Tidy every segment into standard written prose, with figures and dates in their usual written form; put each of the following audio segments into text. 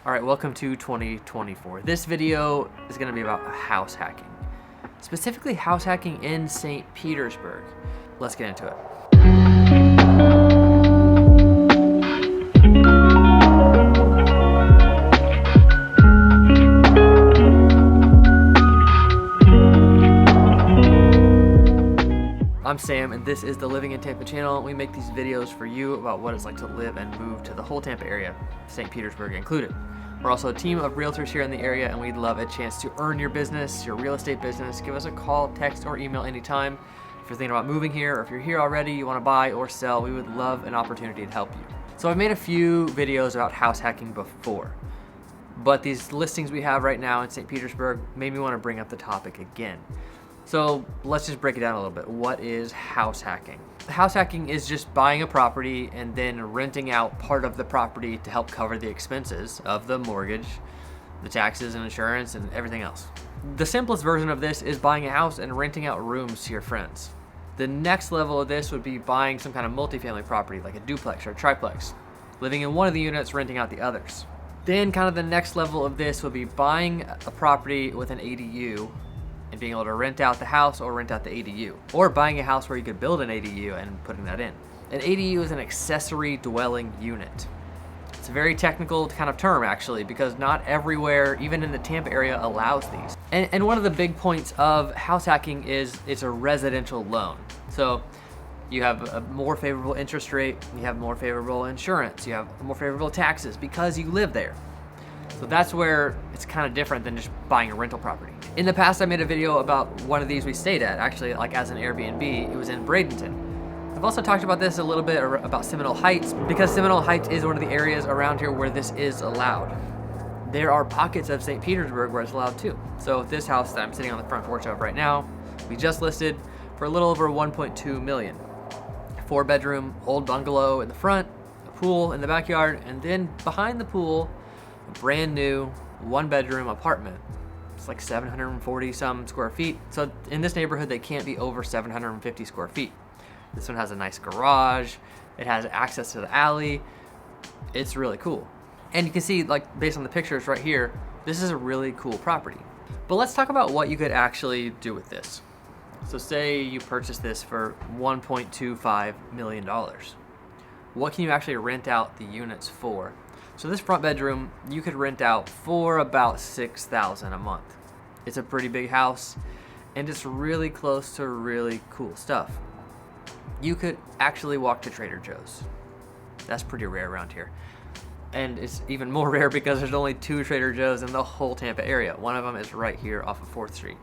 All right, welcome to 2024. This video is gonna be about house hacking. Specifically house hacking in St. Petersburg. Let's get into it. I'm Sam, and this is the Living in Tampa channel. We make these videos for you about what it's like to live and move to the whole Tampa area, St. Petersburg included. We're also a team of realtors here in the area, and we'd love a chance to earn your business, your real estate business. Give us a call, text, or email anytime. If you're thinking about moving here, or if you're here already, you want to buy or sell, we would love an opportunity to help you. So I've made a few videos about house hacking before, but these listings we have right now in St. Petersburg made me want to bring up the topic again. So let's just break it down a little bit. What is house hacking? House hacking is just buying a property and then renting out part of the property to help cover the expenses of the mortgage, the taxes and insurance and everything else. The simplest version of this is buying a house and renting out rooms to your friends. The next level of this would be buying some kind of multifamily property like a duplex or a triplex, living in one of the units, renting out the others. Then kind of the next level of this would be buying a property with an ADU and being able to rent out the house or rent out the ADU, or buying a house where you could build an ADU and putting that in. An ADU is an accessory dwelling unit. It's a very technical kind of term actually, because not everywhere, even in the Tampa area, allows these. And one of the big points of house hacking is it's a residential loan. So you have a more favorable interest rate, you have more favorable insurance, you have more favorable taxes because you live there. So that's where it's kind of different than just buying a rental property. In the past, I made a video about one of these we stayed at, actually, like as an Airbnb. It was in Bradenton. I've also talked about this a little bit about Seminole Heights, because Seminole Heights is one of the areas around here where this is allowed. There are pockets of St. Petersburg where it's allowed too. So this house that I'm sitting on the front porch of right now, we just listed for a little over 1.2 million. 4-bedroom old bungalow in the front, a pool in the backyard, and then behind the pool, a brand new 1-bedroom apartment. It's like 740 some square feet. So in this neighborhood, they can't be over 750 square feet. This one has a nice garage. It has access to the alley. It's really cool. And you can see, like, based on the pictures right here, this is a really cool property. But let's talk about what you could actually do with this. So say you purchase this for $1.25 million. What can you actually rent out the units for? So this front bedroom, you could rent out for about $6,000 a month. It's a pretty big house, and it's really close to really cool stuff. You could actually walk to Trader Joe's. That's pretty rare around here. And it's even more rare because there's only 2 Trader Joe's in the whole Tampa area. One of them is right here off of 4th Street.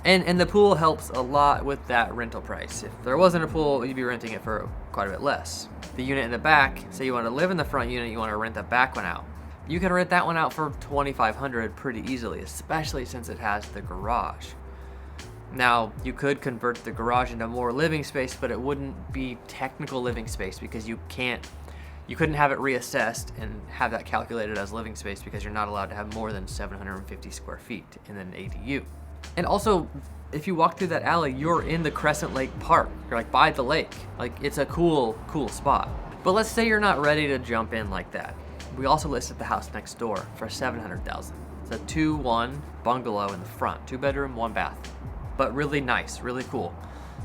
And the pool helps a lot with that rental price. If there wasn't a pool, you'd be renting it for quite a bit less. The unit in the back, say you want to live in the front unit, you want to rent the back one out. You can rent that one out for $2,500 pretty easily, especially since it has the garage. Now, you could convert the garage into more living space, but it wouldn't be technical living space because you couldn't have it reassessed and have that calculated as living space because you're not allowed to have more than 750 square feet in an ADU. And also, if you walk through that alley, you're in the Crescent Lake Park. You're like by the lake. Like, it's a cool spot. But let's say you're not ready to jump in like that. We also listed the house next door for $700,000. It's a 2-1 bungalow in the front, 2-bedroom, 1 bath. But really nice, really cool.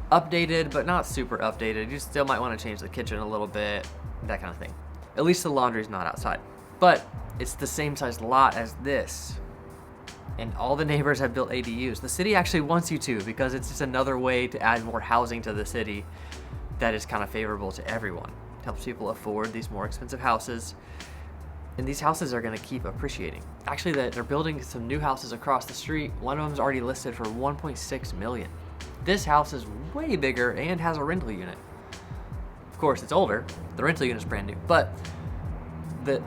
Updated, but not super updated. You still might want to change the kitchen a little bit, that kind of thing. At least the laundry's not outside. But it's the same size lot as this. And all the neighbors have built ADUs. The city actually wants you to, because it's just another way to add more housing to the city that is kind of favorable to everyone. It helps people afford these more expensive houses. And these houses are gonna keep appreciating. Actually, they're building some new houses across the street. One of them's already listed for 1.6 million. This house is way bigger and has a rental unit. Of course, it's older. The rental unit's brand new, but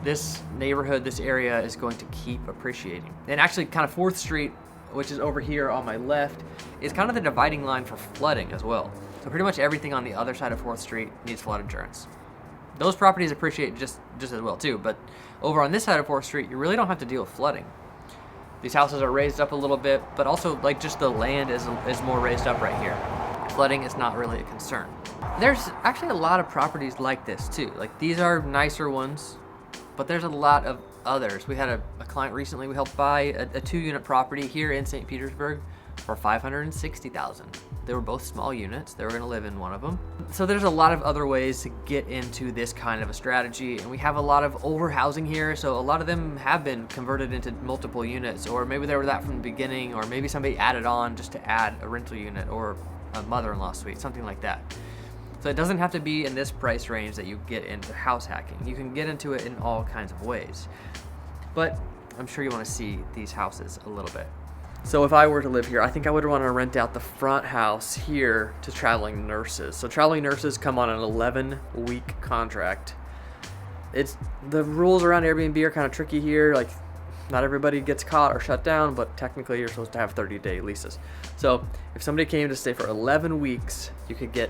this neighborhood, this area is going to keep appreciating. And actually kind of 4th Street, which is over here on my left, is kind of the dividing line for flooding as well. So pretty much everything on the other side of 4th Street needs flood insurance. Those properties appreciate just as well too, but over on this side of 4th Street, you really don't have to deal with flooding. These houses are raised up a little bit, but also like just the land is more raised up right here. Flooding is not really a concern. There's actually a lot of properties like this too. Like, these are nicer ones, but there's a lot of others. We had a client recently, we helped buy a 2-unit property here in St. Petersburg for $560,000. They were both small units. They were gonna live in one of them. So there's a lot of other ways to get into this kind of a strategy, and we have a lot of overhousing here, so a lot of them have been converted into multiple units, or maybe they were that from the beginning, or maybe somebody added on just to add a rental unit or a mother-in-law suite, something like that. So it doesn't have to be in this price range that you get into house hacking. You can get into it in all kinds of ways. But I'm sure you want to see these houses a little bit. So if I were to live here, I think I would want to rent out the front house here to traveling nurses. So traveling nurses come on an 11-week contract. The rules around Airbnb are kind of tricky here. Like, not everybody gets caught or shut down, but technically you're supposed to have 30-day leases. So if somebody came to stay for 11 weeks, you could get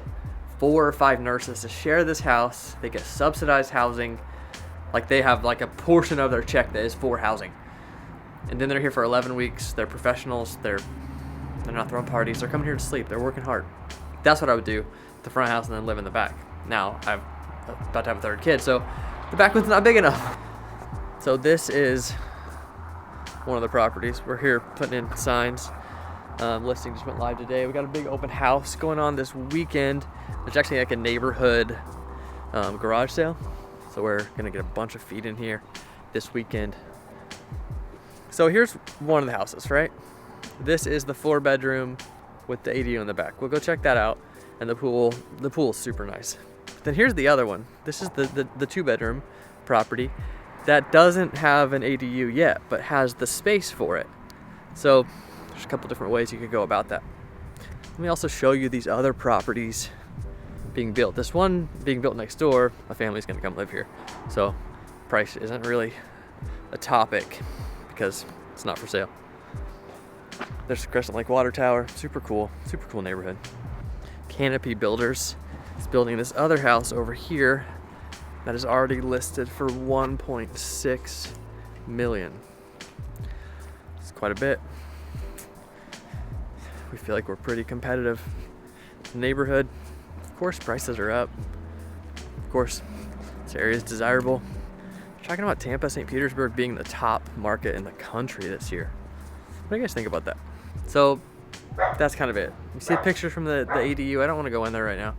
4 or 5 nurses to share this house. They get subsidized housing. Like, they have like a portion of their check that is for housing. And then they're here for 11 weeks. They're professionals. They're not throwing parties. They're coming here to sleep. They're working hard. That's what I would do, the front house, and then live in the back. Now, I'm about to have a 3rd kid, so the back one's not big enough. So this is one of the properties. We're here putting in signs. Listing just went live today. We got a big open house going on this weekend. There's actually like a neighborhood garage sale. So we're gonna get a bunch of feet in here this weekend. So here's one of the houses, right? This is the 4-bedroom with the ADU in the back. We'll go check that out. And the pool's super nice. But then here's the other one. This is the 2-bedroom property that doesn't have an ADU yet, but has the space for it. So there's a couple different ways you could go about that. Let me also show you these other properties being built. This one being built next door, a family's gonna come live here. So price isn't really a topic because it's not for sale. There's Crescent Lake Water Tower, super cool neighborhood. Canopy Builders is building this other house over here that is already listed for 1.6 million. It's quite a bit. We feel like we're pretty competitive. Neighborhood, of course, prices are up. Of course, this area is desirable. We're talking about Tampa, St. Petersburg being the top market in the country this year. What do you guys think about that? So that's kind of it. You see a picture from the ADU. I don't want to go in there right now,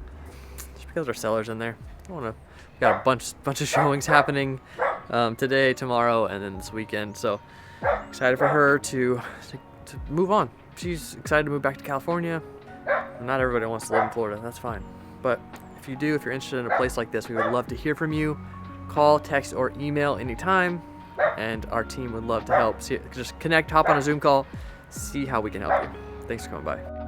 just because our seller's in there. I want to. We got a bunch of showings happening today, tomorrow, and then this weekend. So excited for her to move on. She's excited to move back to California. Not everybody wants to live in Florida. That's fine. But if you do, if you're interested in a place like this, we would love to hear from you. Call, text, or email anytime, and our team would love to help. Just connect, hop on a Zoom call, see how we can help you. Thanks for coming by.